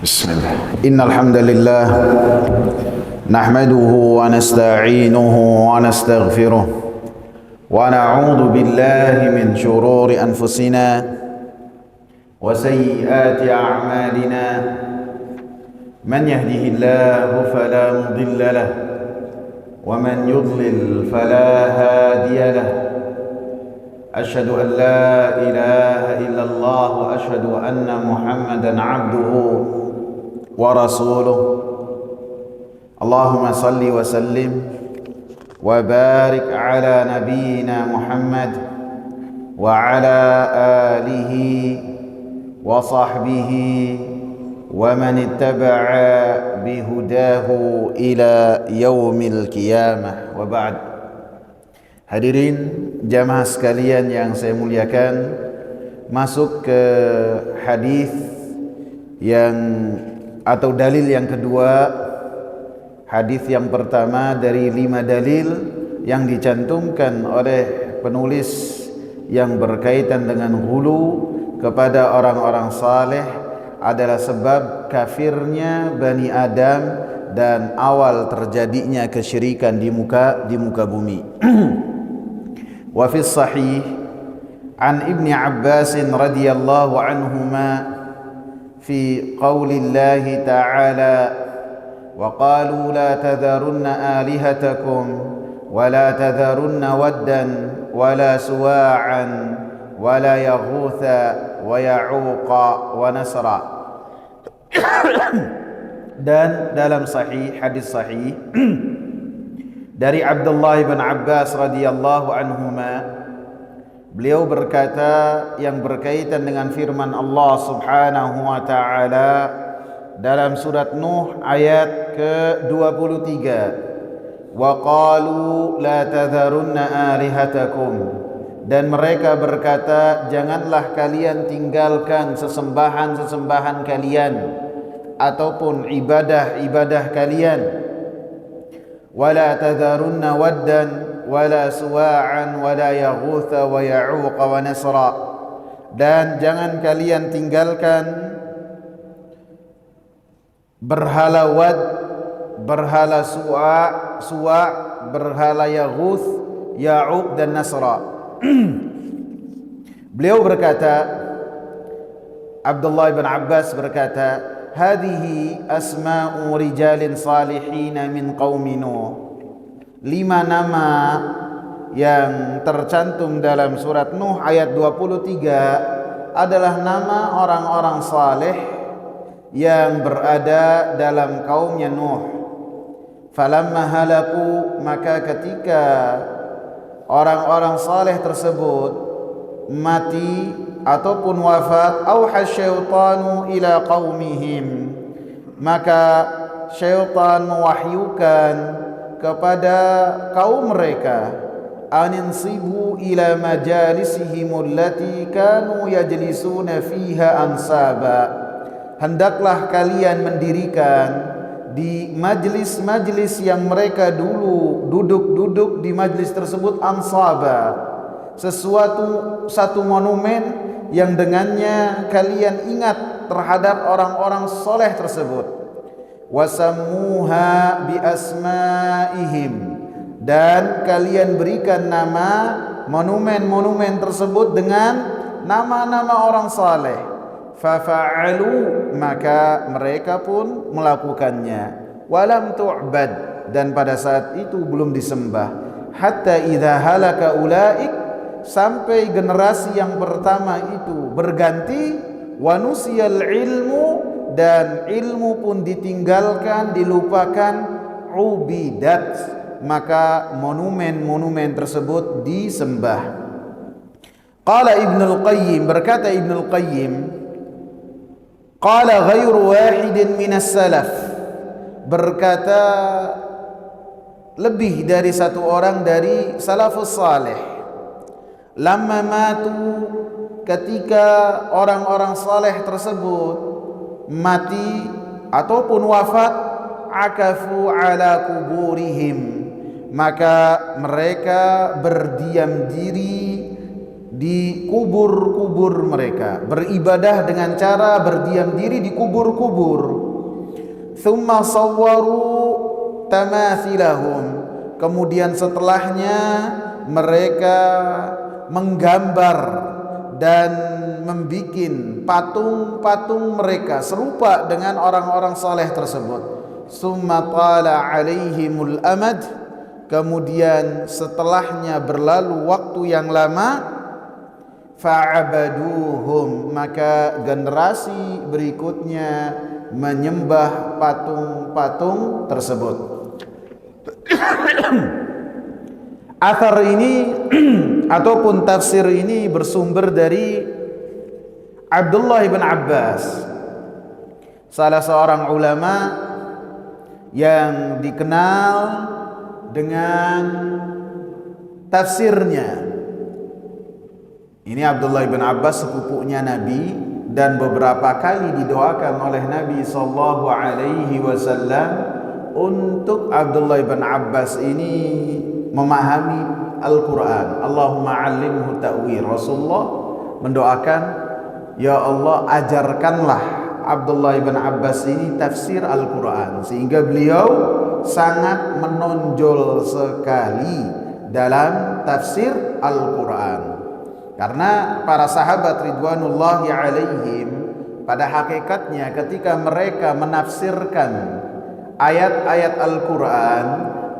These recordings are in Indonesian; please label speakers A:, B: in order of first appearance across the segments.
A: بسم الله إن الحمد لله نحمده ونستعينه ونستغفره ونعوذ بالله من شرور أنفسنا وسيئات أعمالنا من يهده الله فلا مضل له ومن يضلل فلا هادي له أشهد أن لا إله إلا الله وأشهد أن محمدا عبده ورسوله اللهم صل وسلم وبارك على نبينا محمد وعلى آله وصحبه ومن اتبع بهداه إلى يوم القيامة وبعد. Hadirin jamaah sekalian yang saya muliakan, masuk ke hadis yang atau dalil yang kedua. Hadis yang pertama dari 5 dalil yang dicantumkan oleh penulis yang berkaitan dengan hulu kepada orang-orang saleh adalah sebab kafirnya Bani Adam dan awal terjadinya kesyirikan di muka bumi. Wa fi sahih an Ibni Abbas radhiyallahu anhuma fi qaulillahi ta'ala wa qalu la tadharunna alihatakum wa la tadharunna waddan wa la suwa'an wa la yaghutha wa ya'uqa wa nasra. Dan dalam hadis sahih dari Abdullah bin Abbas radhiyallahu anhuma, beliau berkata yang berkaitan dengan firman Allah Subhanahu wa taala dalam surat Nuh ayat ke-23, wa qalu la tadharunna alihatakum, dan mereka berkata janganlah kalian tinggalkan sesembahan-sesembahan kalian ataupun ibadah-ibadah kalian. Wala tadharunna waddan wala suwa'an wala yaghutha wa ya'uqa wa nasra, dan jangan kalian tinggalkan berhala wad, berhala suwa', berhala yaghuth, ya'uq dan nasra. Beliau berkata, Abdullah bin Abbas berkata, hadhihi asma'u rijalin salihin min qaumi Nuh. 5 nama yang tercantum dalam surat Nuh ayat 23 adalah nama orang-orang saleh yang berada dalam kaumnya Nuh. Falamma halaku, maka ketika orang-orang saleh tersebut mati ataupun wafat, auha syaitanu ila qaumihim, maka syaitan mewahyukan kepada kaum mereka, aninsibu ila majalisihim allati kanu yajlisuna fiha ansaba, hendaklah kalian mendirikan di majlis-majlis yang mereka dulu duduk-duduk di majlis tersebut ansaba, satu monumen yang dengannya kalian ingat terhadap orang-orang soleh tersebut. Wasammuha bi asma'ihim, dan kalian berikan nama monumen-monumen tersebut dengan nama-nama orang saleh. Fafa'alu, maka mereka pun melakukannya. Walam tu'bad, dan pada saat itu belum disembah. Hatta idza halaka ulaik, sampai generasi yang pertama itu berganti, wanusiyal ilmu, dan ilmu pun ditinggalkan, dilupakan, ubidat, maka monumen-monumen tersebut disembah. Qala Ibnul Qayyim, berkata Ibnul Qayyim, qala ghairu wahidin minas salaf, berkata lebih dari satu orang dari salafus saleh, lamma matu, ketika orang-orang saleh tersebut mati ataupun wafat, akafu ala kuburihim, maka mereka berdiam diri di kubur-kubur mereka, beribadah dengan cara berdiam diri di kubur-kubur. Thumma sawwaru tamathilahum, kemudian setelahnya mereka menggambar dan membikin patung-patung mereka serupa dengan orang-orang saleh tersebut. Summa tala alaihimul amad, kemudian setelahnya berlalu waktu yang lama, fa'abaduhum, maka generasi berikutnya menyembah patung-patung tersebut. Athar ini ataupun tafsir ini bersumber dari Abdullah bin Abbas, salah seorang ulama yang dikenal dengan tafsirnya. Ini Abdullah bin Abbas sepupunya Nabi dan beberapa kali didoakan oleh Nabi sallallahu alaihi wasallam untuk Abdullah bin Abbas ini memahami Al-Quran. Allahumma alimhu ta'wil. Rasulullah mendoakan, ya Allah ajarkanlah Abdullah bin Abbas ini tafsir Al-Quran, sehingga beliau sangat menonjol sekali dalam tafsir Al-Quran. Karena para sahabat ridwanullahi alaihim pada hakikatnya ketika mereka menafsirkan ayat-ayat Al-Quran,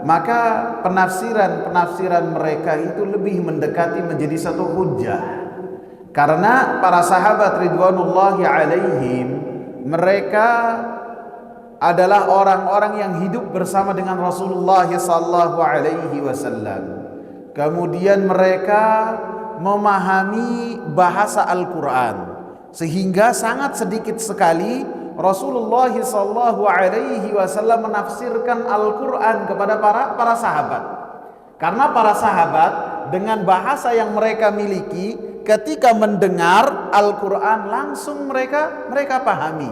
A: maka penafsiran mereka itu lebih mendekati menjadi satu hujjah. Karena para sahabat ridwanullahi alaihim, mereka adalah orang-orang yang hidup bersama dengan Rasulullah sallallahu alaihi wasallam. Kemudian mereka memahami bahasa Al-Quran, sehingga sangat sedikit sekali Rasulullah sallallahu alaihi wasallam menafsirkan Al-Quran kepada para sahabat. Karena para sahabat dengan bahasa yang mereka miliki, ketika mendengar Al-Quran langsung mereka pahami.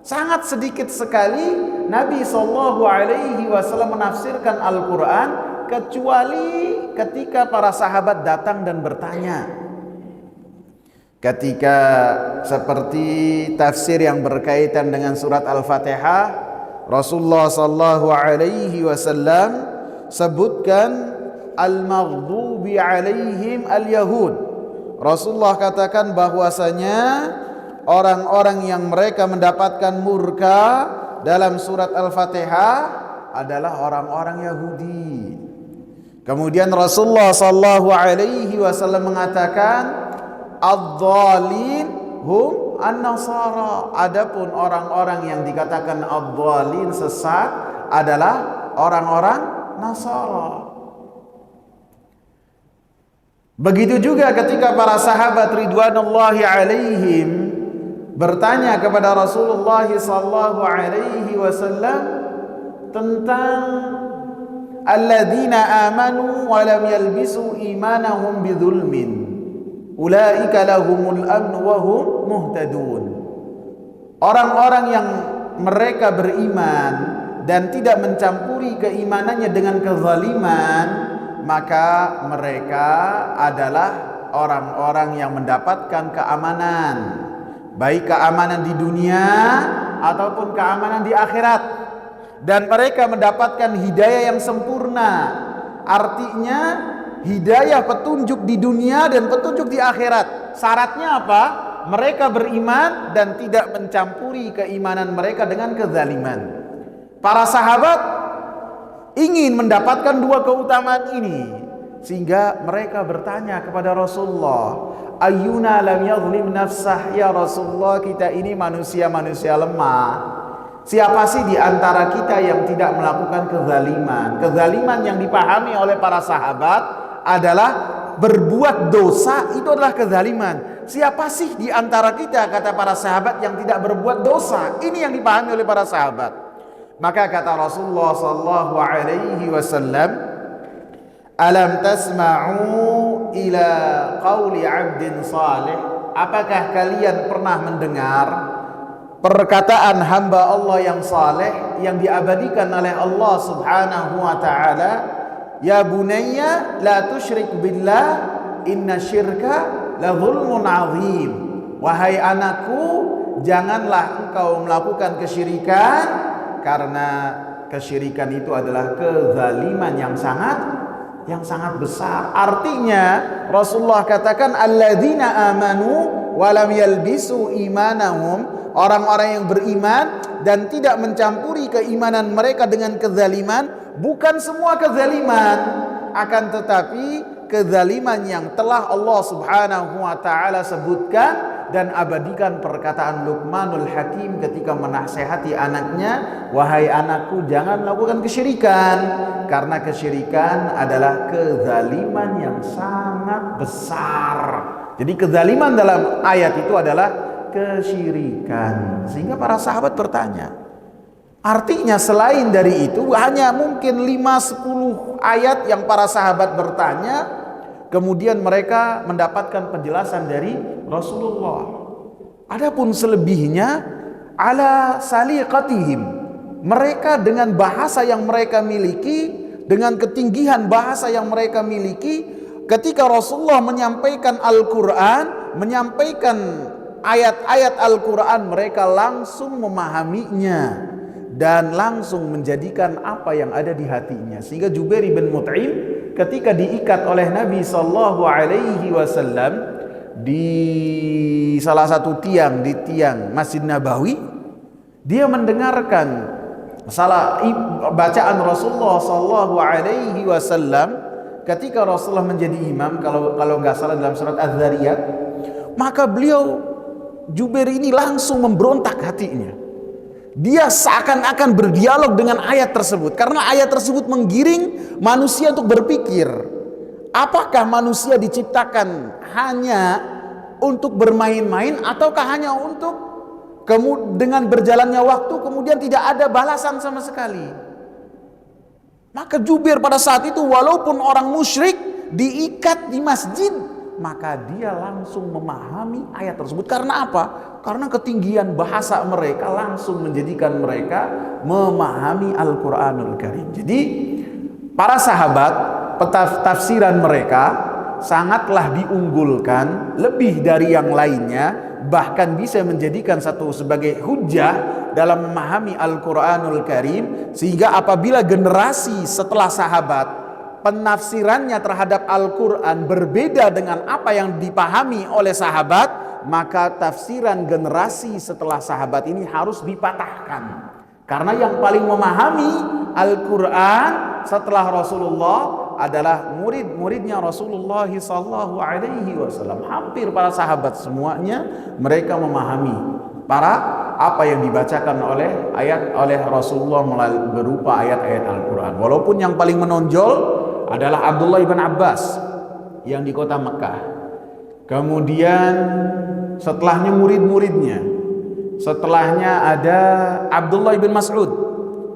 A: Sangat sedikit sekali Nabi sallallahu alaihi wasallam menafsirkan Al-Quran, kecuali ketika para sahabat datang dan bertanya. Ketika seperti tafsir yang berkaitan dengan surat Al-Fatihah, Rasulullah sallallahu alaihi wasallam sebutkan al-maghdubi alaihim al-yahud. Rasulullah katakan bahwasanya orang-orang yang mereka mendapatkan murka dalam surat Al-Fatihah adalah orang-orang Yahudi. Kemudian Rasulullah sallallahu alaihi wasallam mengatakan ad-dhalin hum an-nasara. Adapun orang-orang yang dikatakan ad-dhalin sesat adalah orang-orang Nasara. Begitu juga ketika para sahabat ridwanullahi alaihim bertanya kepada Rasulullah sallallahu alaihi wasallam tentang alladzina amanu wa lam yalbisu imanahum bidzulmin ulaika lahumul amn wa hum muhtadun. Orang-orang yang mereka beriman dan tidak mencampuri keimanannya dengan kezaliman, maka mereka adalah orang-orang yang mendapatkan keamanan, baik keamanan di dunia ataupun keamanan di akhirat, dan mereka mendapatkan hidayah yang sempurna. Artinya hidayah petunjuk di dunia dan petunjuk di akhirat. Syaratnya apa? Mereka beriman dan tidak mencampuri keimanan mereka dengan kezaliman. Para sahabat ingin mendapatkan dua keutamaan ini, sehingga mereka bertanya kepada Rasulullah, ayyuna lam yadhlim nafsah, ya Rasulullah, kita ini manusia-manusia lemah. Siapa sih di antara kita yang tidak melakukan kezaliman? Kezaliman yang dipahami oleh para sahabat adalah berbuat dosa, itu adalah kezaliman. Siapa sih di antara kita, kata para sahabat, yang tidak berbuat dosa? Ini yang dipahami oleh para sahabat. Maka kata Rasulullah sallallahu alaihi wasallam, alam tasma'u ila qauli 'abdin salih? Apakah kalian pernah mendengar perkataan hamba Allah yang saleh yang diabadikan oleh Allah Subhanahu wa taala, ya bunayya la tusyrik billah inna syirka la dzulmun 'adzim. Wahai anakku, janganlah engkau melakukan kesyirikan, karena kesyirikan itu adalah kezaliman yang sangat besar. Artinya Rasulullah katakan alladzina amanu wa lam yalbisu imanahum, orang-orang yang beriman dan tidak mencampuri keimanan mereka dengan kezaliman. Bukan semua kezaliman, akan tetapi kezaliman yang telah Allah Subhanahu wa taala sebutkan dan abadikan perkataan Luqmanul Hakim ketika menasihati anaknya, wahai anakku, jangan melakukan kesyirikan, karena kesyirikan adalah kezaliman yang sangat besar. Jadi kezaliman dalam ayat itu adalah kesyirikan. Sehingga para sahabat bertanya, artinya selain dari itu hanya mungkin 5-10 ayat yang para sahabat bertanya, kemudian mereka mendapatkan penjelasan dari Rasulullah. Adapun selebihnya ala saliqatihim, mereka dengan bahasa yang mereka miliki, dengan ketinggian bahasa yang mereka miliki, ketika Rasulullah menyampaikan Al-Quran, menyampaikan ayat-ayat Al-Quran, mereka langsung memahaminya dan langsung menjadikan apa yang ada di hatinya. Sehingga Jubair bin Mut'im ketika diikat oleh Nabi sallallahu alaihi wasallam di salah satu tiang di tiang Masjid Nabawi, dia mendengarkan bacaan Rasulullah sallallahu alaihi wasallam ketika Rasulullah menjadi imam, kalau nggak salah dalam surat Az-Zariyat. Maka beliau Jubair ini langsung memberontak hatinya. Dia seakan-akan berdialog dengan ayat tersebut, karena ayat tersebut menggiring manusia untuk berpikir, apakah manusia diciptakan hanya untuk bermain-main, ataukah hanya untuk dengan berjalannya waktu kemudian tidak ada balasan sama sekali. Maka Jubair pada saat itu, walaupun orang musyrik, diikat di masjid, maka dia langsung memahami ayat tersebut. Karena apa? Karena ketinggian bahasa mereka langsung menjadikan mereka memahami Al-Quranul Karim. Jadi para sahabat, tafsiran mereka sangatlah diunggulkan lebih dari yang lainnya, bahkan bisa menjadikan satu sebagai hujah dalam memahami Al-Quranul Karim. Sehingga apabila generasi setelah sahabat penafsirannya terhadap Al-Quran berbeda dengan apa yang dipahami oleh sahabat, maka tafsiran generasi setelah sahabat ini harus dipatahkan. Karena yang paling memahami Al-Quran setelah Rasulullah adalah murid-muridnya Rasulullah sallallahu alaihi wasallam. Hampir para sahabat semuanya mereka memahami apa yang dibacakan oleh Rasulullah berupa ayat-ayat Al-Quran. Walaupun yang paling menonjol adalah Abdullah ibn Abbas yang di kota Mekah. Kemudian setelahnya murid-muridnya. Setelahnya ada Abdullah ibn Mas'ud.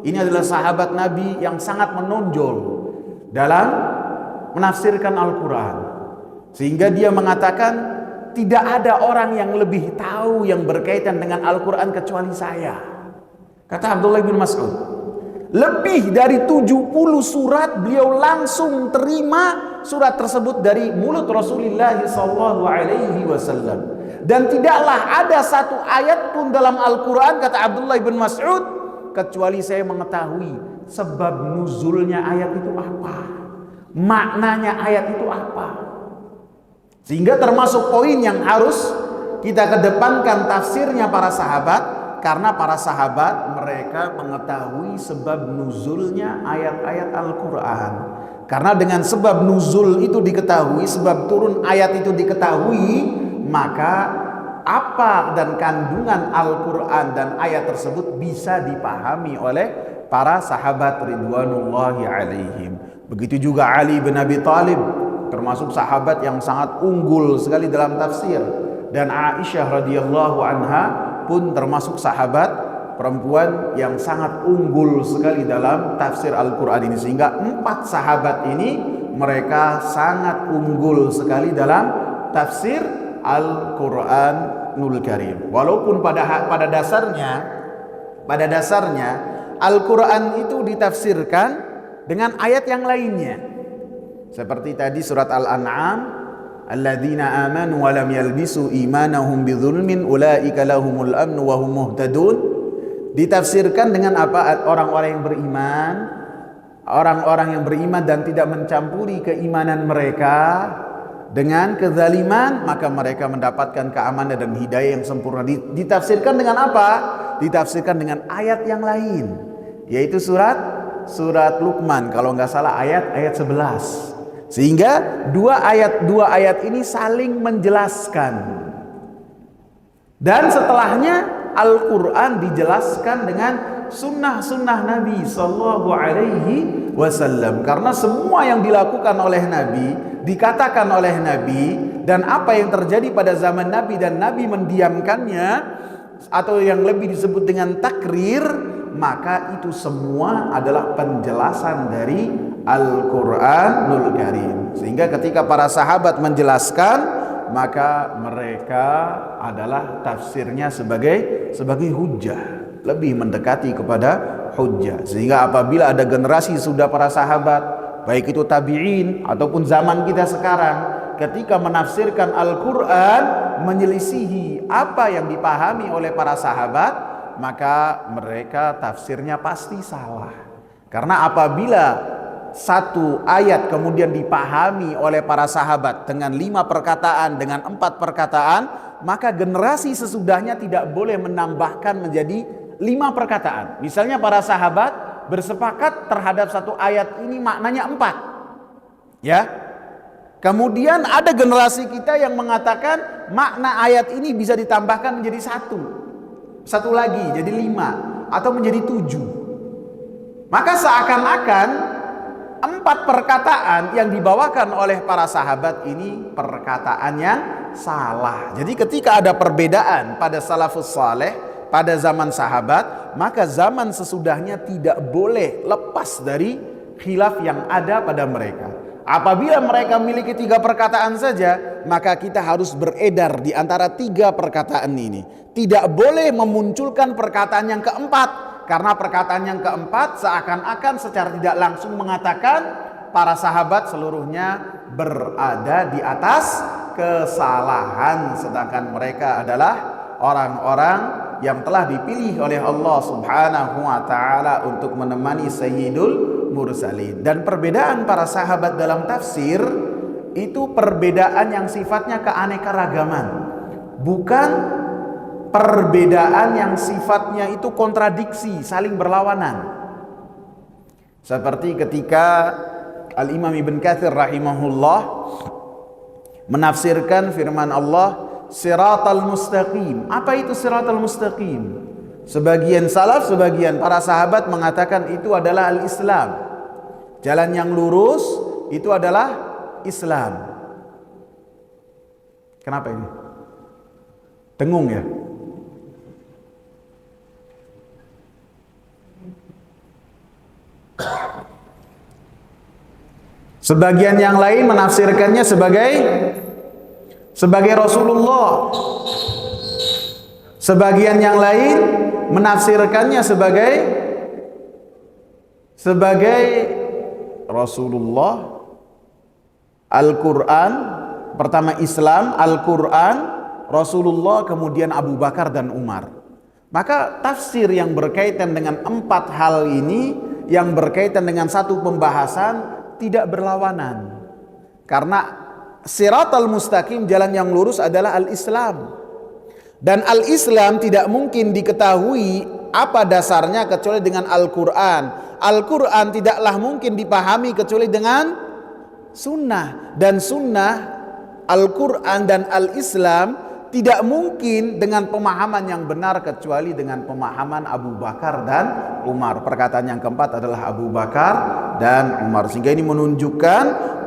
A: Ini adalah sahabat Nabi yang sangat menonjol dalam menafsirkan Al-Quran. Sehingga dia mengatakan, tidak ada orang yang lebih tahu yang berkaitan dengan Al-Quran kecuali saya. Kata Abdullah bin Mas'ud, lebih dari 70 surat beliau langsung terima surat tersebut dari mulut Rasulullah sallallahu alaihi wasallam. Dan tidaklah ada satu ayat pun dalam Al-Quran, kata Abdullah bin Mas'ud, kecuali saya mengetahui sebab nuzulnya ayat itu apa, maknanya ayat itu apa. Sehingga termasuk poin yang harus kita kedepankan tafsirnya para sahabat, karena para sahabat mereka mengetahui sebab nuzulnya ayat-ayat Al-Quran. Karena dengan sebab nuzul itu diketahui, sebab turun ayat itu diketahui, maka apa dan kandungan Al-Quran dan ayat tersebut bisa dipahami oleh para sahabat ridwanullahi alaihim. Begitu juga Ali bin Abi Thalib, termasuk sahabat yang sangat unggul sekali dalam tafsir. Dan Aisyah radhiyallahu anha pun termasuk sahabat perempuan yang sangat unggul sekali dalam tafsir Al-Quran ini. Sehingga 4 sahabat ini mereka sangat unggul sekali dalam tafsir Al-Quranul Karim. Walaupun pada dasarnya Al-Quran itu ditafsirkan dengan ayat yang lainnya. Seperti tadi surat Al-An'am Alladzina amanu wa lam yalbisu imanahum bidzulmin ulaika lahumul amnu wa hum muhtadun. Ditafsirkan dengan apa? Orang-orang yang beriman, orang-orang yang beriman dan tidak mencampuri keimanan mereka dengan kezaliman, maka mereka mendapatkan keamanan dan hidayah yang sempurna. Ditafsirkan dengan apa? Ditafsirkan dengan ayat yang lain, yaitu surat Luqman, kalau nggak salah ayat 11. Sehingga dua ayat ini saling menjelaskan. Dan setelahnya Al-Quran dijelaskan dengan sunnah Nabi Sallallahu Alaihi Wasallam. Karena semua yang dilakukan oleh Nabi, dikatakan oleh Nabi, dan apa yang terjadi pada zaman Nabi dan Nabi mendiamkannya, atau yang lebih disebut dengan takrir, maka itu semua adalah penjelasan dari Al-Quranul Karim. Sehingga ketika para sahabat menjelaskan, maka mereka adalah tafsirnya sebagai hujjah, lebih mendekati kepada hujjah. Sehingga apabila ada generasi sudah para sahabat, baik itu tabi'in ataupun zaman kita sekarang, ketika menafsirkan Al-Quran menyelisihi apa yang dipahami oleh para sahabat, maka mereka tafsirnya pasti salah. Karena apabila satu ayat kemudian dipahami oleh para sahabat dengan 5 perkataan, dengan 4 perkataan, maka generasi sesudahnya tidak boleh menambahkan menjadi 5 perkataan. Misalnya para sahabat bersepakat terhadap satu ayat ini maknanya 4, ya. Kemudian ada generasi kita yang mengatakan makna ayat ini bisa ditambahkan menjadi satu lagi jadi 5 atau menjadi 7. Maka seakan-akan 4 perkataan yang dibawakan oleh para sahabat ini perkataan yang salah. Jadi ketika ada perbedaan pada salafus saleh, pada zaman sahabat, maka zaman sesudahnya tidak boleh lepas dari khilaf yang ada pada mereka. Apabila mereka memiliki 3 perkataan saja, maka kita harus beredar di antara 3 perkataan ini. Tidak boleh memunculkan perkataan yang keempat, karena perkataan yang keempat seakan-akan secara tidak langsung mengatakan para sahabat seluruhnya berada di atas kesalahan, sedangkan mereka adalah orang-orang yang telah dipilih oleh Allah Subhanahu wa taala untuk menemani Sayyidul Mursalin. Dan perbedaan para sahabat dalam tafsir itu perbedaan yang sifatnya keanekaragaman, bukan perbedaan yang sifatnya itu kontradiksi, saling berlawanan. Seperti ketika Al-Imam Ibn Katsir rahimahullah menafsirkan firman Allah Siratal Mustaqim. Apa itu Siratal Mustaqim? Sebagian salaf, sebagian para sahabat mengatakan itu adalah Al-Islam. Jalan yang lurus itu adalah Islam. Kenapa ini? Dengung ya? Sebagian yang lain menafsirkannya sebagai Rasulullah. Sebagian yang lain menafsirkannya sebagai Rasulullah, Al-Quran, pertama Islam, Al-Quran, Rasulullah, kemudian Abu Bakar dan Umar. Maka tafsir yang berkaitan dengan 4 hal ini, yang berkaitan dengan satu pembahasan, tidak berlawanan. Karena Siratal Mustaqim, jalan yang lurus adalah Al-Islam. Dan Al-Islam tidak mungkin diketahui apa dasarnya kecuali dengan Al-Quran. Al-Quran tidaklah mungkin dipahami kecuali dengan sunnah. Dan sunnah, Al-Quran dan Al-Islam tidak mungkin dengan pemahaman yang benar kecuali dengan pemahaman Abu Bakar dan Umar. Perkataan yang keempat adalah Abu Bakar dan Umar. Sehingga ini menunjukkan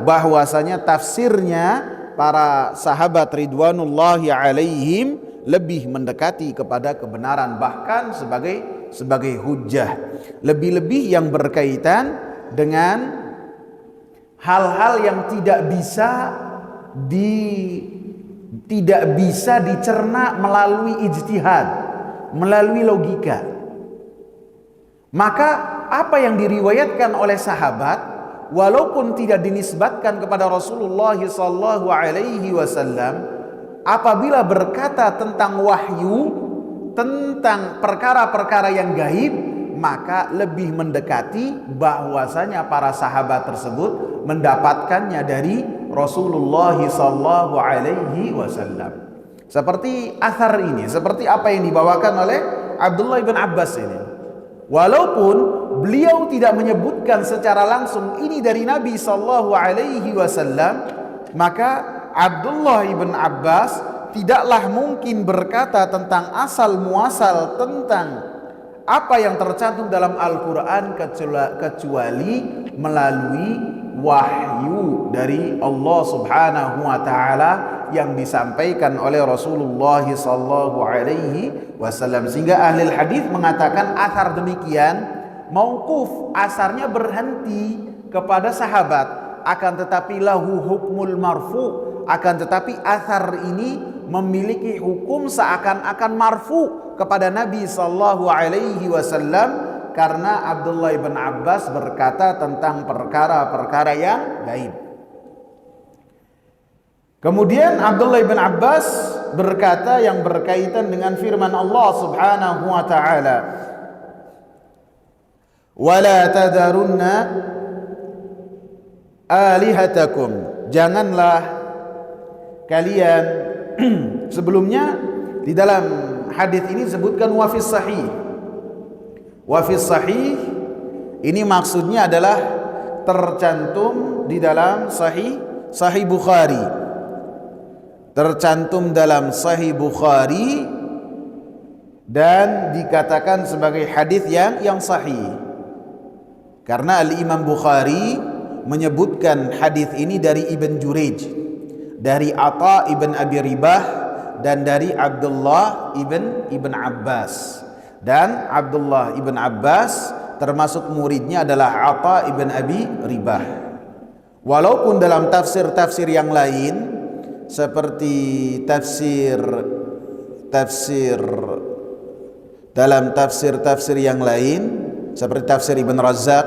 A: bahwasanya tafsirnya para sahabat ridwanullahi alaihim lebih mendekati kepada kebenaran, bahkan sebagai hujjah. Lebih-lebih yang berkaitan dengan hal-hal yang tidak bisa dicerna melalui ijtihad, melalui logika. Maka apa yang diriwayatkan oleh sahabat walaupun tidak dinisbatkan kepada Rasulullah sallallahu alaihi wasallam, apabila berkata tentang wahyu, tentang perkara-perkara yang gaib, maka lebih mendekati bahwasanya para sahabat tersebut mendapatkannya dari Rasulullah sallallahu alaihi wasallam. Seperti athar ini, seperti apa yang dibawakan oleh Abdullah bin Abbas ini. Walaupun beliau tidak menyebutkan secara langsung ini dari Nabi sallallahu alaihi wasallam, maka Abdullah bin Abbas tidaklah mungkin berkata tentang asal muasal tentang apa yang tercantum dalam Al-Quran kecuali melalui wahyu dari Allah subhanahu wa ta'ala yang disampaikan oleh Rasulullah sallallahu alaihi wasallam. Sehingga ahli hadis mengatakan athar demikian mauquf, asarnya berhenti kepada sahabat, akan tetapi lahu hukmul marfu, akan tetapi athar ini memiliki hukum seakan-akan marfu kepada Nabi sallallahu alaihi wasallam, karena Abdullah bin Abbas berkata tentang perkara-perkara yang gaib. Kemudian Abdullah bin Abbas berkata yang berkaitan dengan firman Allah subhanahu wa ta'ala, وَلَا تَذَرُنَّ آلِهَتَكُمْ, janganlah kalian sebelumnya di dalam hadis ini disebutkan wafis sahih. Wafis sahih ini maksudnya adalah tercantum di dalam Sahih Bukhari. Tercantum dalam Sahih Bukhari dan dikatakan sebagai hadis yang sahih. Karena Al-Imam Bukhari menyebutkan hadis ini dari Ibn Jurayj, dari Atha ibn Abi Ribah, dan dari Abdullah ibn Abbas. Dan Abdullah ibn Abbas termasuk muridnya adalah Atha ibn Abi Ribah. Walaupun dalam tafsir-tafsir yang lain seperti dalam tafsir yang lain seperti tafsir Ibn Razzaq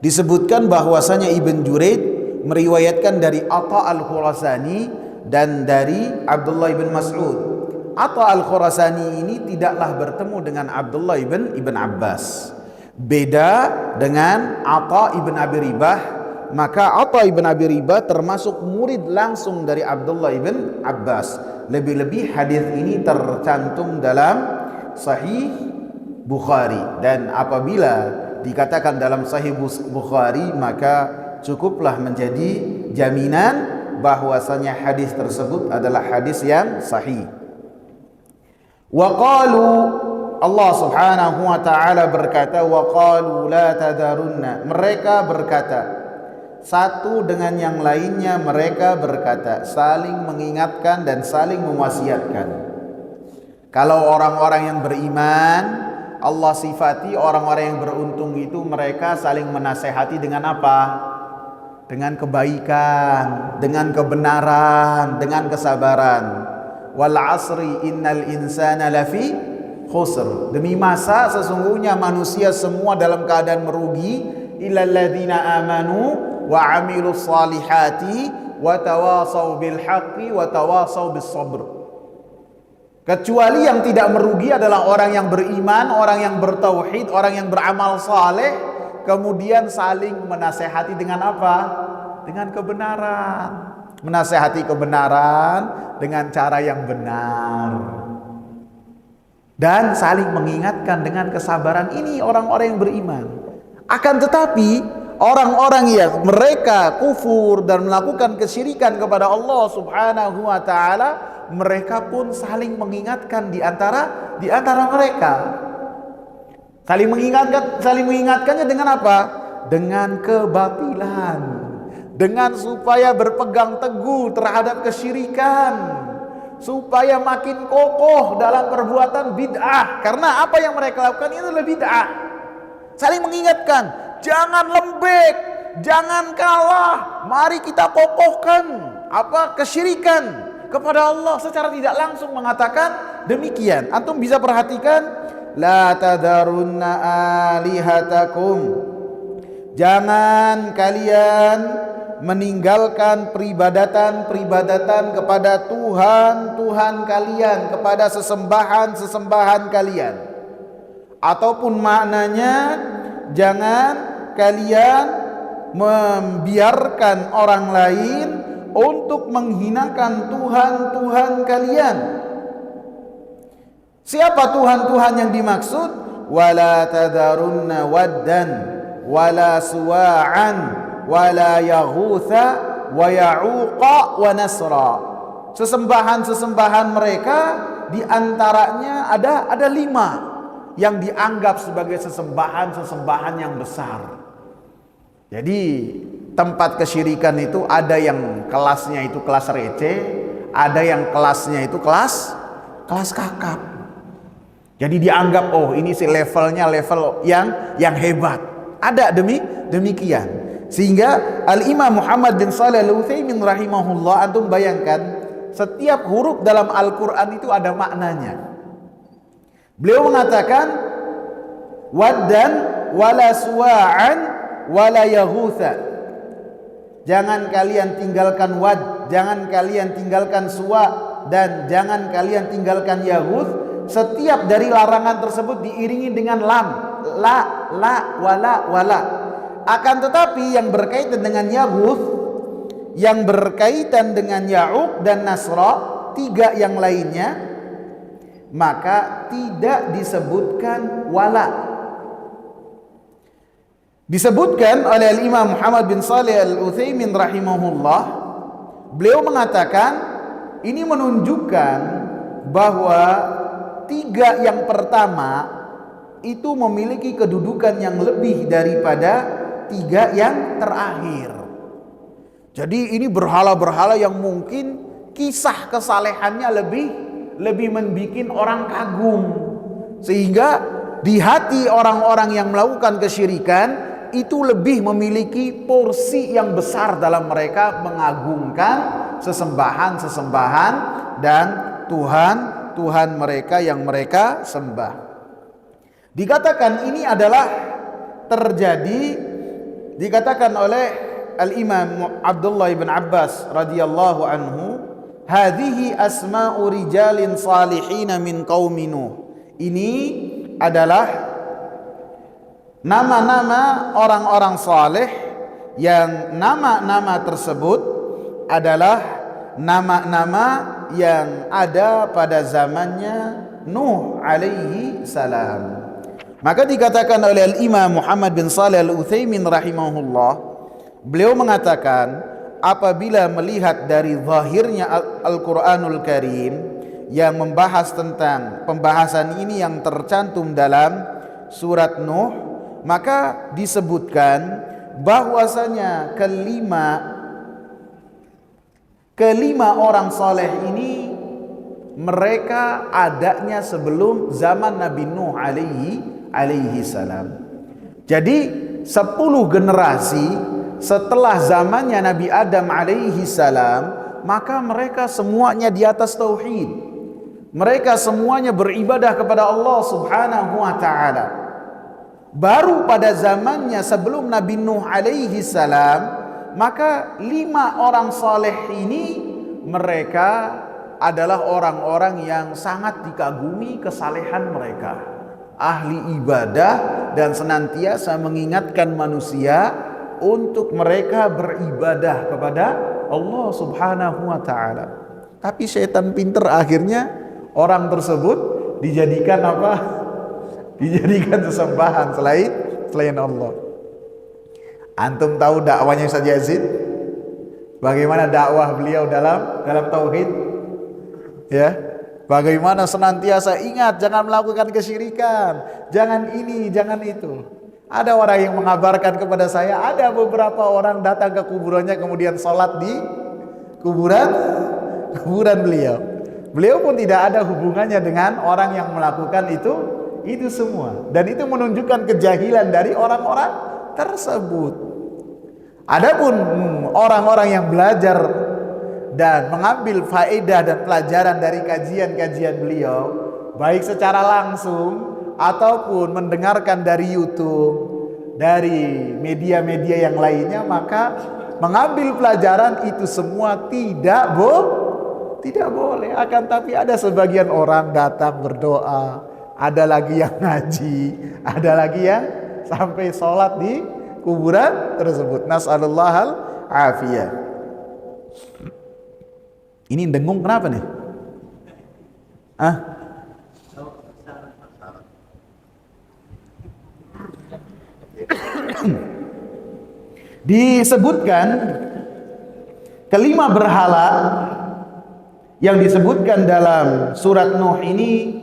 A: disebutkan bahwasanya Ibn Jurayj meriwayatkan dari Atha al-Khurasani dan dari Abdullah ibn Mas'ud. Atha al-Khurasani ini tidaklah bertemu dengan Abdullah ibn Abbas. Beda dengan Atha ibn Abi Ribah, maka Atha ibn Abi Ribah termasuk murid langsung dari Abdullah ibn Abbas. Lebih-lebih hadis ini tercantum dalam Sahih Bukhari, dan apabila dikatakan dalam Sahih Bukhari maka cukuplah menjadi jaminan bahwasanya hadis tersebut adalah hadis yang sahih. Wa qalu, Allah subhanahu wa ta'ala berkata, wa qalu la tadarunna, mereka berkata, satu dengan yang lainnya mereka berkata, saling mengingatkan dan saling mewasiatkan. Kalau orang-orang yang beriman, Allah sifati orang-orang yang beruntung itu mereka saling menasehati dengan apa? Dengan kebaikan, dengan kebenaran, dengan kesabaran. Wal asri innal insana lafi khusr, demi masa sesungguhnya manusia semua dalam keadaan merugi, illal ladzina amanu wa amilus salihati wa tawasau bil haqqi wa tawasau bis sabr. Kecuali yang tidak merugi adalah orang yang beriman, orang yang bertauhid, orang yang beramal saleh, kemudian saling menasehati dengan apa? Dengan kebenaran. Menasehati kebenaran dengan cara yang benar. Dan saling mengingatkan dengan kesabaran. Ini orang-orang yang beriman. Akan tetapi orang-orang yang mereka kufur dan melakukan kesyirikan kepada Allah subhanahu wa ta'ala, mereka pun saling mengingatkan di antara mereka. Saling mengingatkannya dengan apa? Dengan kebatilan, dengan supaya berpegang teguh terhadap kesyirikan, supaya makin kokoh dalam perbuatan bid'ah. Karena apa yang mereka lakukan itu adalah bid'ah. Saling mengingatkan, jangan lembek, jangan kalah, mari kita kokohkan kesyirikan kepada Allah. Secara tidak langsung mengatakan demikian. Antum bisa perhatikan, la tadarunna alihatakum, Jangan kalian meninggalkan peribadatan kepada Tuhan kalian, kepada sesembahan kalian. Ataupun maknanya, jangan kalian membiarkan orang lain untuk menghinakan Tuhan kalian. Siapa Tuhan yang dimaksud? Wala tadarunna waddan wala suwa'an wala yaghutha wa ya'uqa wa nasra. Sesembahan mereka diantaranya ada 5 yang dianggap sebagai sesembahan yang besar. Jadi tempat kesyirikan itu ada yang kelasnya itu kelas receh, ada yang kelasnya itu kelas kakap. Jadi dianggap ini si levelnya level yang hebat. Ada demikian. Sehingga Al-Imam Muhammad bin Shalih Al-Utsaimin rahimahullah, antum bayangkan setiap huruf dalam Al-Qur'an itu ada maknanya. Beliau mengatakan waddan wala suwa'an wala yaghutha. Jangan kalian tinggalkan wad, jangan kalian tinggalkan suwa, dan jangan kalian tinggalkan yaghuth. Setiap dari larangan tersebut diiringi dengan lam, la, wala. Akan tetapi yang berkaitan dengan yaghuth, yang berkaitan dengan ya'uq dan nasra, 3 yang lainnya, maka tidak disebutkan wala. Disebutkan oleh Imam Muhammad bin Shalih Al-Utsaimin rahimahullah, beliau mengatakan ini menunjukkan bahwa 3 yang pertama itu memiliki kedudukan yang lebih daripada 3 yang terakhir. Jadi ini berhala-berhala yang mungkin kisah kesalehannya lebih membuat orang kagum, sehingga di hati orang-orang yang melakukan kesyirikan itu lebih memiliki porsi yang besar dalam mereka mengagungkan sesembahan dan Tuhan mereka yang mereka sembah. Dikatakan ini adalah terjadi, dikatakan oleh Al-Imam Abdullah bin Abbas radhiyallahu anhu, hadhihi asma'u rijalin salihin min qaumi Nuh. Ini adalah nama-nama orang-orang saleh yang nama-nama tersebut adalah nama-nama yang ada pada zamannya Nuh alaihi salam. Maka dikatakan oleh Al-Imam Muhammad bin Shalih Al-Utsaimin rahimahullah, beliau mengatakan apabila melihat dari zahirnya Al-Qur'anul Karim yang membahas tentang pembahasan ini yang tercantum dalam surat Nuh, maka disebutkan bahwasanya kelima orang saleh ini mereka adanya sebelum zaman Nabi Nuh alaihi salam. Jadi 10 generasi setelah zamannya Nabi Adam alaihi salam, maka mereka semuanya di atas tauhid. Mereka semuanya beribadah kepada Allah Subhanahu wa taala. Baru pada zamannya sebelum Nabi Nuh alaihi salam, maka 5 orang saleh ini mereka adalah orang-orang yang sangat dikagumi kesalehan mereka, ahli ibadah dan senantiasa mengingatkan manusia untuk mereka beribadah kepada Allah Subhanahu wa taala. Tapi setan pinter, akhirnya orang tersebut dijadikan apa? Dijadikan sesembahan selain Allah. Antum tahu dakwahnya Ustaz Yazid? Bagaimana dakwah beliau dalam tauhid? Ya. Bagaimana senantiasa ingat jangan melakukan kesyirikan, jangan ini, jangan itu. Ada orang yang mengabarkan kepada saya, ada beberapa orang datang ke kuburannya kemudian sholat di kuburan beliau. Beliau pun tidak ada hubungannya dengan orang yang melakukan itu semua. Dan itu menunjukkan kejahilan dari orang-orang tersebut. Adapun orang-orang yang belajar dan mengambil faedah dan pelajaran dari kajian-kajian beliau, baik secara langsung ataupun mendengarkan dari YouTube, dari media-media yang lainnya, maka mengambil pelajaran itu semua tidak boleh. Akan tapi ada sebagian orang datang berdoa, ada lagi yang ngaji, ada lagi yang sampai sholat di kuburan tersebut. Nas'alullahal afiyah. Ini dengung kenapa nih? Disebutkan kelima berhala yang disebutkan dalam surat Nuh ini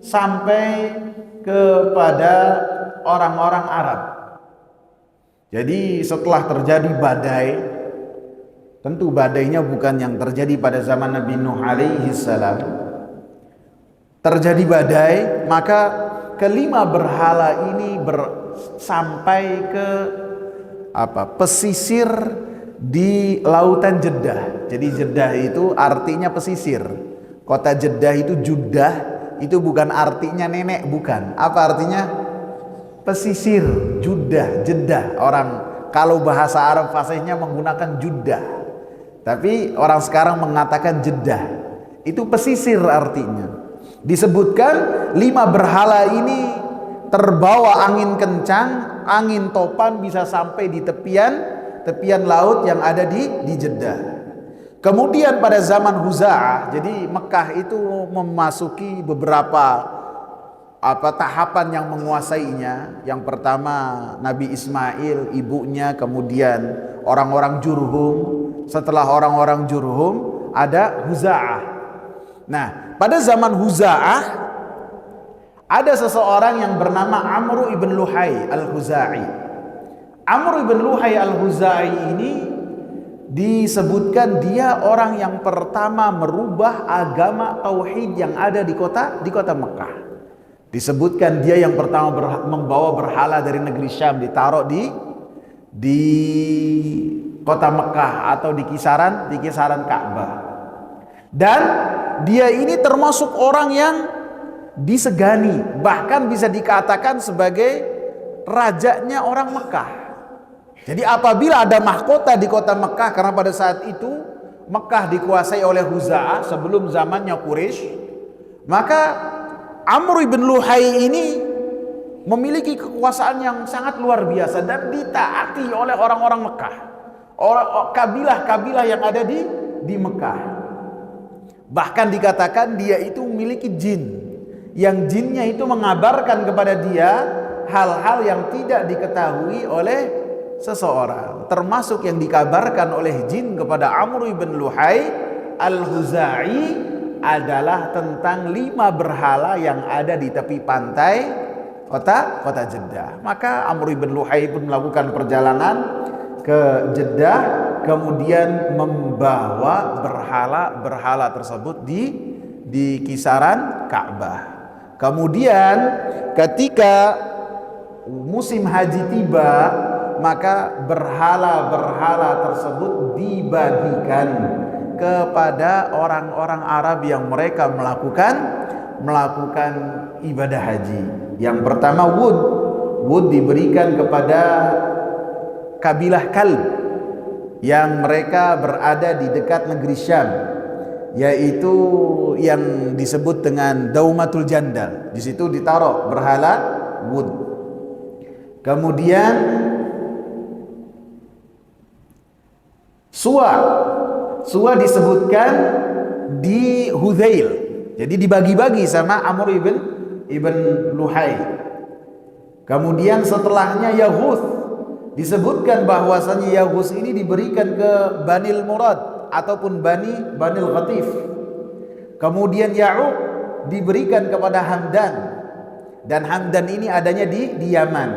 A: sampai kepada orang-orang Arab. Jadi setelah terjadi badai, tentu badainya bukan yang terjadi pada zaman Nabi Nuh alaihi salam. Terjadi badai, maka kelima berhala ini sampai ke pesisir di lautan Jeddah. Jadi Jeddah itu artinya pesisir. Kota Jeddah itu Judah, itu bukan artinya nenek, bukan. Apa artinya? Pesisir, Judah, Jeddah. Orang kalau bahasa Arab fasihnya menggunakan Judah, tapi orang sekarang mengatakan Jeddah. Itu pesisir artinya. Disebutkan 5 berhala ini terbawa angin kencang, angin topan bisa sampai di tepian laut yang ada di Jeddah. Kemudian pada zaman Huza'ah, jadi Mekah itu memasuki beberapa tahapan yang menguasainya. Yang pertama Nabi Ismail, ibunya, kemudian orang-orang Jurhum. Setelah orang-orang Jurhum ada Huza'ah. Nah, pada zaman Huza'ah ada seseorang yang bernama Amr ibn Luhai al-Huza'i. Amr ibn Luhai al-Huza'i ini disebutkan dia orang yang pertama merubah agama tauhid yang ada di kota Mekah. Disebutkan dia yang pertama membawa berhala dari negeri Syam, ditaruh di kota Mekah atau di kisaran Ka'bah. Dan dia ini termasuk orang yang disegani, bahkan bisa dikatakan sebagai rajanya orang Mekah. Jadi apabila ada mahkota di kota Mekah, karena pada saat itu Mekah dikuasai oleh Huza'ah sebelum zamannya Quraisy, maka Amr ibn Luhai ini memiliki kekuasaan yang sangat luar biasa dan ditaati oleh orang-orang Mekah, kabilah-kabilah yang ada di Mekah. Bahkan dikatakan dia itu memiliki jin, yang jinnya itu mengabarkan kepada dia hal-hal yang tidak diketahui oleh seseorang. Termasuk yang dikabarkan oleh jin kepada Amr ibn Luhai al-Huza'i adalah tentang 5 berhala yang ada di tepi pantai kota Jeddah. Maka Amr ibn Luhai pun melakukan perjalanan ke Jeddah, kemudian membawa berhala tersebut di kisaran Ka'bah. Kemudian ketika musim haji tiba, maka berhala-berhala tersebut dibagikan kepada orang-orang Arab yang mereka melakukan ibadah haji. Yang pertama Wud diberikan kepada kabilah Kalb yang mereka berada di dekat negeri Syam, yaitu yang disebut dengan Daumatul Jandal. Di situ ditaruh berhala Wud. Kemudian Suwa disebutkan di Hudzail. Jadi dibagi-bagi sama Amr ibn Luhai. Kemudian setelahnya Yaghuth, disebutkan bahwasanya Yaghuth ini diberikan ke Banil Murad ataupun Banil Ghatif. Kemudian Ya'uq diberikan kepada Hamdan, dan Hamdan ini adanya di Yaman.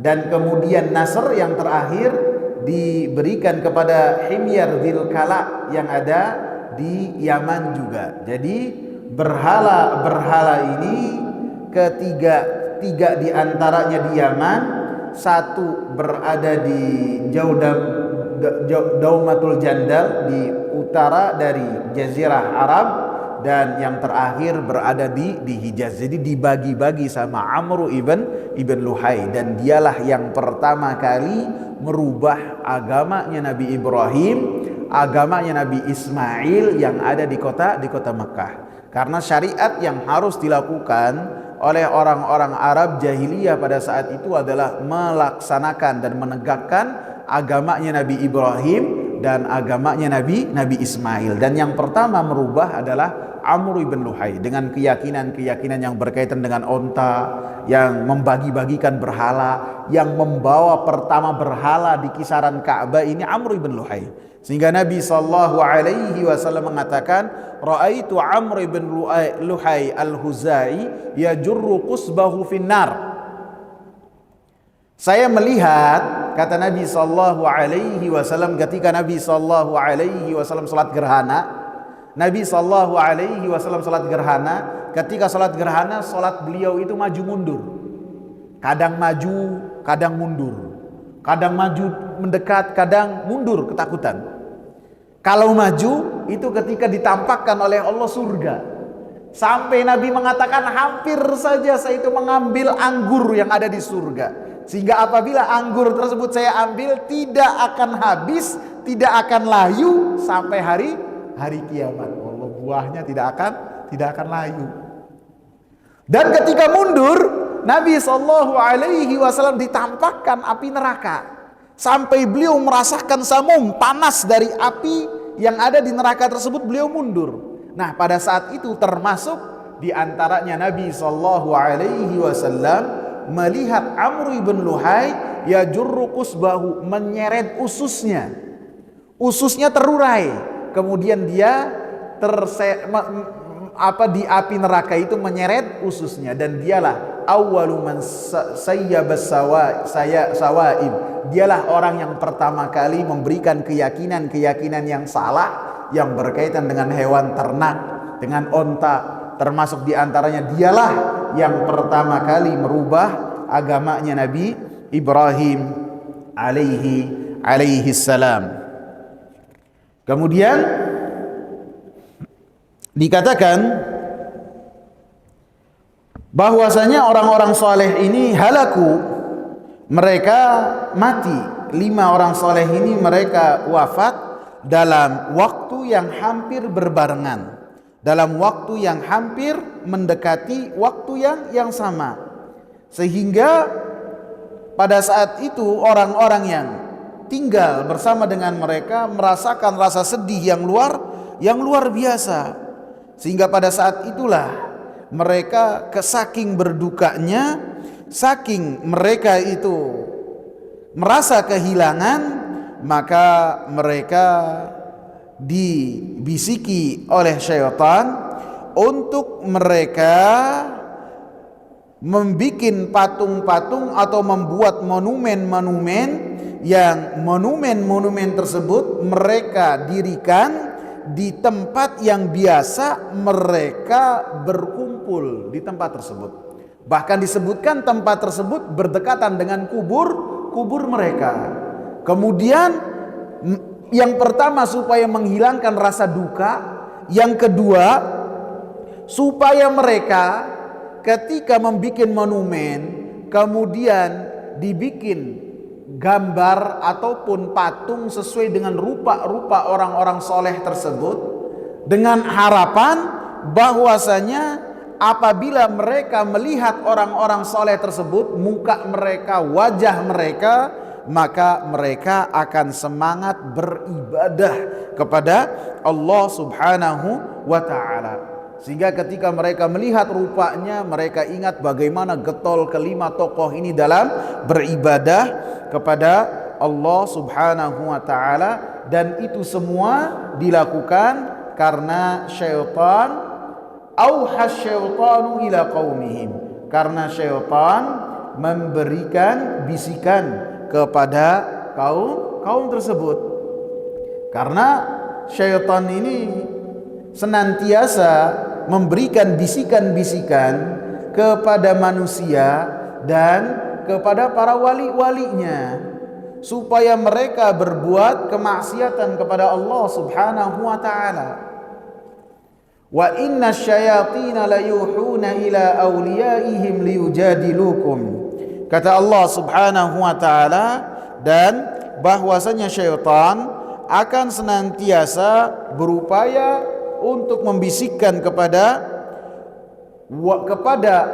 A: Dan kemudian Nasr yang terakhir diberikan kepada Himyar Dzil Kala yang ada di Yaman juga. Jadi berhala ini tiga di antaranya di Yaman, satu berada di Daumatul Jandal di utara dari Jazirah Arab, dan yang terakhir berada di Hijaz. Jadi dibagi-bagi sama Amr ibn Luhai, dan dialah yang pertama kali merubah agamanya Nabi Ibrahim, agamanya Nabi Ismail yang ada di kota Mekah. Karena syariat yang harus dilakukan oleh orang-orang Arab jahiliyah pada saat itu adalah melaksanakan dan menegakkan agamanya Nabi Ibrahim dan agamanya Nabi Ismail. Dan yang pertama merubah adalah Amr ibn Luhai dengan keyakinan-keyakinan yang berkaitan dengan onta, yang membagi-bagikan berhala, yang membawa pertama berhala di kisaran Ka'bah ini Amr ibn Luhai. Sehingga Nabi SAW mengatakan, "Ra'aitu Amr ibn Luhai al-Huzai yajurru qusbahu finnar." Saya melihat, kata Nabi SAW, ketika Nabi SAW salat gerhana, Nabi SAW salat gerhana, ketika salat gerhana, salat beliau itu maju mundur. Kadang maju, kadang mundur. Kadang maju mendekat, kadang mundur ketakutan. Kalau maju, itu ketika ditampakkan oleh Allah surga. Sampai Nabi mengatakan, hampir saja saya itu mengambil anggur yang ada di surga. Sehingga apabila anggur tersebut saya ambil, tidak akan habis, tidak akan layu sampai hari kiamat. Allah, buahnya tidak akan layu. Dan ketika mundur, Nabi SAW ditampakkan api neraka, sampai beliau merasakan samum panas dari api yang ada di neraka tersebut. Beliau mundur. Nah, pada saat itu termasuk diantaranya Nabi SAW melihat Amr ibn Luhai yajurru qusbahu, menyeret ususnya. Ususnya terurai. Kemudian dia di api neraka itu menyeret ususnya, dan dialah awwalu man sayyabas sawaib. Dialah orang yang pertama kali memberikan keyakinan yang salah yang berkaitan dengan hewan ternak, dengan onta. Termasuk diantaranya dialah yang pertama kali merubah agamanya Nabi Ibrahim alaihi salam. Kemudian dikatakan bahwasanya orang-orang soleh ini halaku, mereka mati. 5 orang soleh ini mereka wafat dalam waktu yang hampir berbarengan, dalam waktu yang hampir mendekati waktu yang sama. Sehingga pada saat itu orang-orang yang tinggal bersama dengan mereka merasakan rasa sedih yang luar biasa. Sehingga pada saat itulah mereka saking berdukanya, saking mereka itu merasa kehilangan, maka mereka dibisiki oleh syaitan untuk mereka membuat patung-patung atau membuat monumen-monumen, yang monumen-monumen tersebut mereka dirikan di tempat yang biasa mereka berkumpul di tempat tersebut. Bahkan disebutkan tempat tersebut berdekatan dengan kubur mereka. Kemudian yang pertama supaya menghilangkan rasa duka, yang kedua supaya mereka ketika membuat monumen kemudian dibikin gambar ataupun patung sesuai dengan rupa-rupa orang-orang soleh tersebut, dengan harapan bahwasanya apabila mereka melihat orang-orang soleh tersebut, muka mereka, wajah mereka, maka mereka akan semangat beribadah kepada Allah Subhanahu wa ta'ala. Sehingga ketika mereka melihat rupanya, mereka ingat bagaimana getol kelima tokoh ini dalam beribadah kepada Allah Subhanahu wa ta'ala. Dan itu semua dilakukan karena syaitan, auhas syaitanu ila qaumihim, karena syaitan memberikan bisikan kepada kaum tersebut. Karena syaitan ini senantiasa memberikan bisikan-bisikan kepada manusia dan kepada para wali-walinya supaya mereka berbuat kemaksiatan kepada Allah Subhanahu wa ta'ala. Wa inna syayatina layuhuna ila awliyaihim liyujadilukum. Kata Allah Subhanahu wa taala, dan bahwasanya syaitan akan senantiasa berupaya untuk membisikkan kepada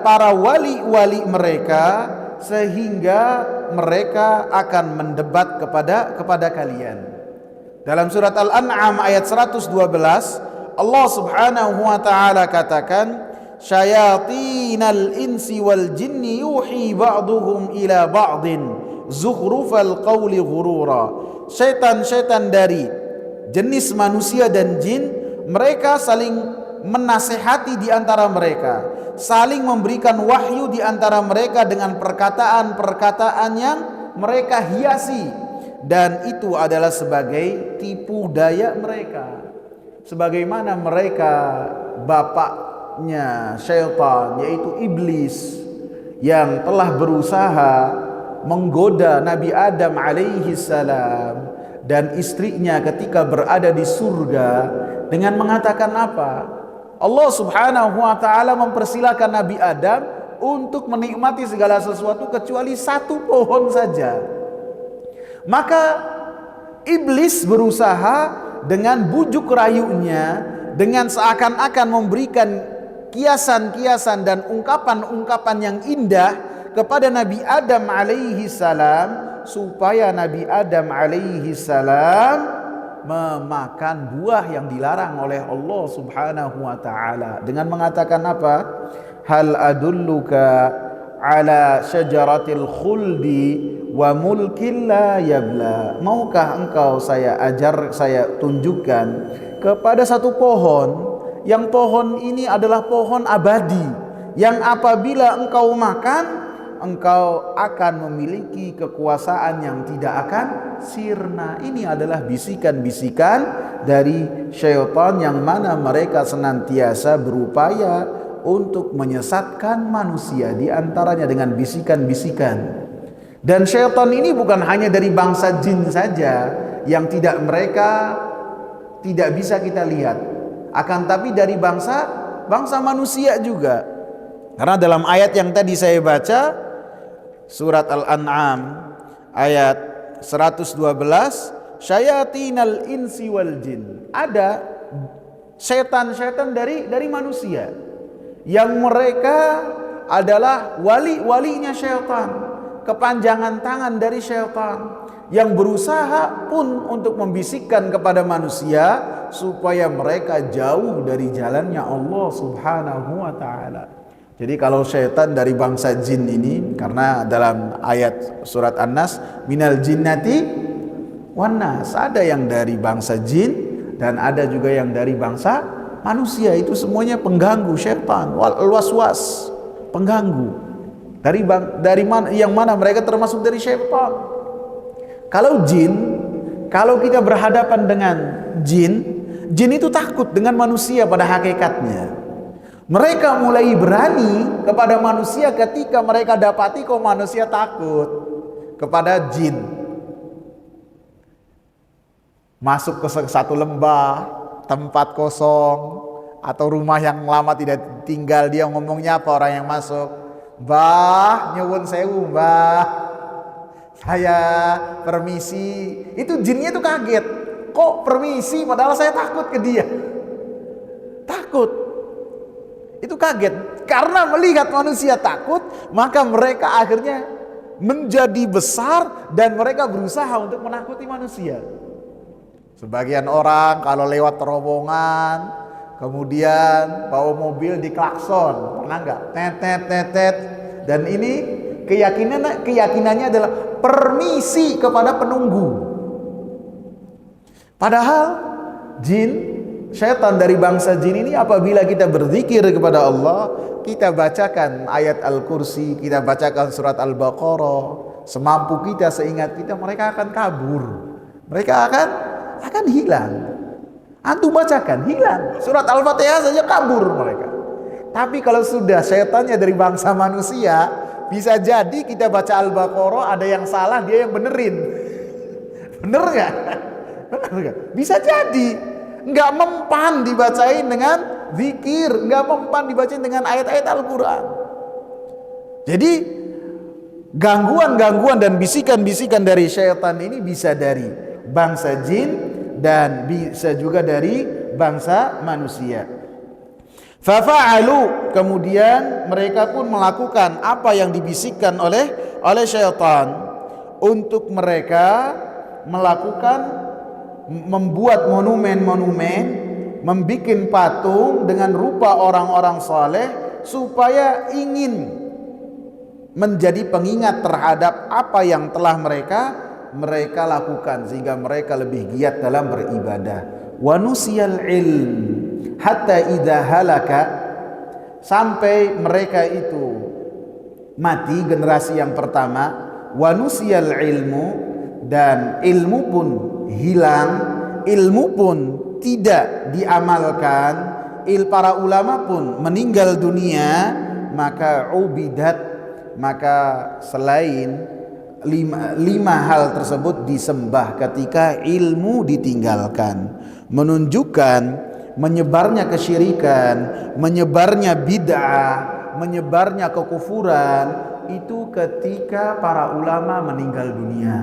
A: para wali-wali mereka, sehingga mereka akan mendebat kepada kalian. Dalam surat Al-An'am ayat 112, Allah Subhanahu wa taala katakan, syayatinal insi wal jinni yuhi ba'duhum ila ba'din zukhrufal qawli ghurura. Setan-setan dari jenis manusia dan jin, mereka saling menasehati di antara mereka, saling memberikan wahyu di antara mereka dengan perkataan-perkataan yang mereka hiasi, dan itu adalah sebagai tipu daya mereka. Sebagaimana mereka bapaknya syaitan, yaitu iblis, yang telah berusaha menggoda Nabi Adam alaihi salam dan istrinya ketika berada di surga dengan mengatakan apa? Allah Subhanahu wa taala mempersilakan Nabi Adam untuk menikmati segala sesuatu kecuali satu pohon saja. Maka iblis berusaha dengan bujuk rayunya, dengan seakan-akan memberikan kiasan-kiasan dan ungkapan-ungkapan yang indah kepada Nabi Adam alaihi salam, supaya Nabi Adam alaihi salam memakan buah yang dilarang oleh Allah Subhanahu wa taala, dengan mengatakan apa? Hal adulluka ala syajaratil khuldi wa mulkin la yabla. Maukah engkau saya tunjukkan kepada satu pohon, yang pohon ini adalah pohon abadi, yang apabila engkau makan, engkau akan memiliki kekuasaan yang tidak akan sirna. Ini adalah bisikan-bisikan dari syaitan, yang mana mereka senantiasa berupaya untuk menyesatkan manusia, di antaranya dengan bisikan-bisikan. Dan syaitan ini bukan hanya dari bangsa jin saja yang mereka tidak bisa kita lihat, akan tapi dari bangsa manusia juga. Karena dalam ayat yang tadi saya baca, surat Al-An'am ayat 112, syayatinal insi wal jin, ada setan-setan dari manusia yang mereka adalah wali-walinya syaitan, kepanjangan tangan dari syaitan, yang berusaha pun untuk membisikkan kepada manusia supaya mereka jauh dari jalannya Allah Subhanahu wa taala. Jadi kalau syaitan dari bangsa jin ini, karena dalam ayat surat An-Nas, minal jinnati wan nas, ada yang dari bangsa jin dan ada juga yang dari bangsa manusia. Itu semuanya pengganggu syaitan, waswas, pengganggu. Dari mana, yang mana mereka termasuk dari syaitan. Kalau jin, kalau kita berhadapan dengan jin itu takut dengan manusia pada hakikatnya. Mereka mulai berani kepada manusia ketika mereka dapati kok manusia takut kepada jin. Masuk ke satu lembah, tempat kosong, atau rumah yang lama tidak tinggal, dia ngomongnya apa orang yang masuk? Mbah, nyuwun sewu mbah, saya permisi. Itu jinnya tuh kaget, kok permisi padahal saya takut ke dia. Takut. Itu kaget karena melihat manusia takut, maka mereka akhirnya menjadi besar dan mereka berusaha untuk menakuti manusia. Sebagian orang kalau lewat terowongan kemudian bawa mobil diklakson, pernah nggak? Tet. Dan ini keyakinannya adalah permisi kepada penunggu. Padahal syaitan dari bangsa jin ini apabila kita berzikir kepada Allah, kita bacakan ayat Al-Kursi, kita bacakan surat Al-Baqarah, semampu kita, seingat kita, mereka akan kabur. Mereka akan hilang. Antum bacakan, hilang. Surat Al-Fatihah saja kabur mereka. Tapi kalau sudah syaitannya dari bangsa manusia, bisa jadi kita baca Al-Baqarah ada yang salah, dia yang benerin. Bener gak? Bener gak? Bisa jadi. Nggak mempan dibacain dengan zikir, nggak mempan dibacain dengan ayat-ayat Al-Quran. Jadi gangguan-gangguan dan bisikan-bisikan dari syaitan ini bisa dari bangsa jin dan bisa juga dari bangsa manusia. Fafa'alu, kemudian mereka pun melakukan apa yang dibisikkan oleh syaitan untuk mereka melakukan membuat monumen-monumen, membikin patung dengan rupa orang-orang saleh supaya ingin menjadi pengingat terhadap apa yang telah mereka lakukan, sehingga mereka lebih giat dalam beribadah. Wa nusiyal ilm hatta idza halaka, sampai mereka itu mati, generasi yang pertama. Wa nusiyal ilmu, dan ilmu pun hilang, ilmu pun tidak diamalkan, para ulama pun meninggal dunia. Maka ubidat, maka selain lima hal tersebut disembah ketika ilmu ditinggalkan, menunjukkan menyebarnya kesyirikan, menyebarnya bid'ah, menyebarnya kekufuran itu ketika para ulama meninggal dunia,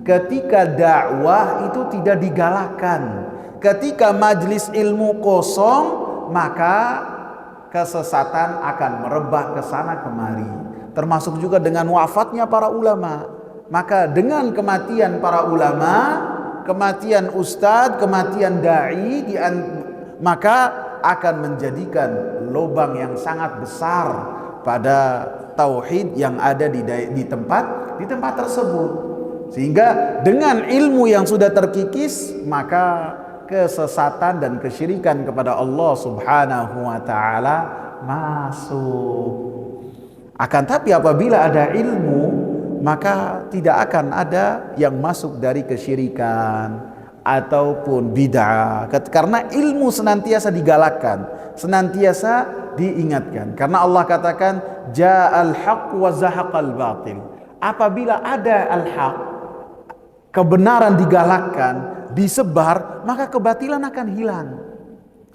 A: ketika dakwah itu tidak digalakkan, ketika majlis ilmu kosong, maka kesesatan akan merebah ke sana kemari. Termasuk juga dengan wafatnya para ulama. Maka dengan kematian para ulama, kematian ustadz, kematian dai, maka akan menjadikan lubang yang sangat besar pada tauhid yang ada di tempat tersebut. Sehingga dengan ilmu yang sudah terkikis, maka kesesatan dan kesyirikan kepada Allah Subhanahu wa taala masuk. Akan tapi apabila ada ilmu, maka tidak akan ada yang masuk dari kesyirikan ataupun bid'ah, karena ilmu senantiasa digalakkan, senantiasa diingatkan. Karena Allah katakan ja'al haqq wa zahaqal batil. Apabila ada al-haq, kebenaran digalakkan, disebar, maka kebatilan akan hilang.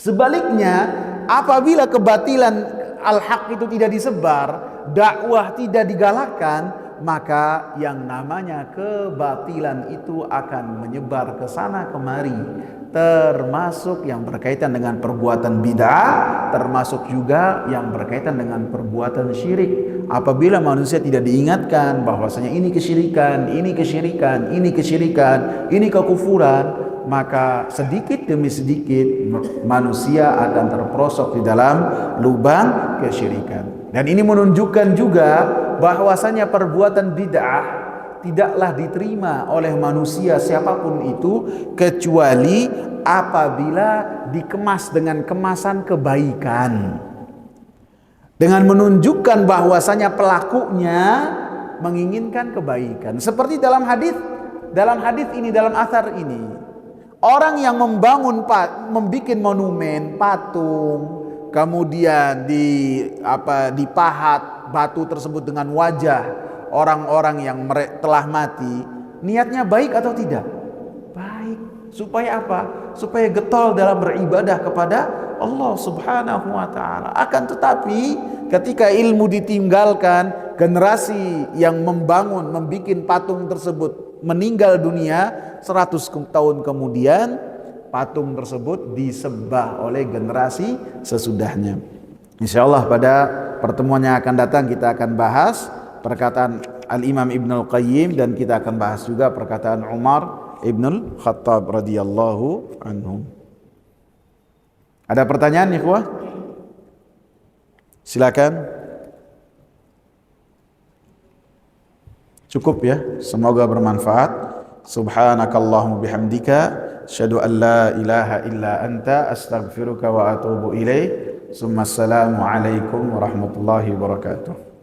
A: Sebaliknya, apabila kebatilan al-haq itu tidak disebar, dakwah tidak digalakkan, maka yang namanya kebatilan itu akan menyebar ke sana kemari, termasuk yang berkaitan dengan perbuatan bid'ah, termasuk juga yang berkaitan dengan perbuatan syirik. Apabila manusia tidak diingatkan bahwasanya ini kesyirikan, ini kesyirikan, ini kesyirikan, ini kekufuran, maka sedikit demi sedikit manusia akan terperosok di dalam lubang kesyirikan. Dan ini menunjukkan juga bahwasanya perbuatan bid'ah tidaklah diterima oleh manusia siapapun itu, kecuali apabila dikemas dengan kemasan kebaikan, dengan menunjukkan bahwasanya pelakunya menginginkan kebaikan. Seperti dalam hadis ini, dalam athar ini, orang yang membuat monumen, patung, kemudian dipahat batu tersebut dengan wajah orang-orang yang telah mati, niatnya baik atau tidak? Baik. Supaya apa? Supaya getol dalam beribadah kepada Allah Subhanahu wa taala. Akan tetapi ketika ilmu ditinggalkan, generasi yang membangun, membikin patung tersebut meninggal dunia, 100 tahun kemudian patung tersebut disembah oleh generasi sesudahnya. Insyaallah pada pertemuan yang akan datang kita akan bahas perkataan Al-Imam Ibnul Qayyim, dan kita akan bahas juga perkataan Umar Ibnul Khattab radhiyallahu anhum. Ada pertanyaan ikhwah? Silakan. Cukup ya, semoga bermanfaat. Subhanakallahumma bihamdika asyhadu an la ilaha illa anta astaghfiruka wa atubu ilaik. Assalamu alaikum warahmatullahi wabarakatuh.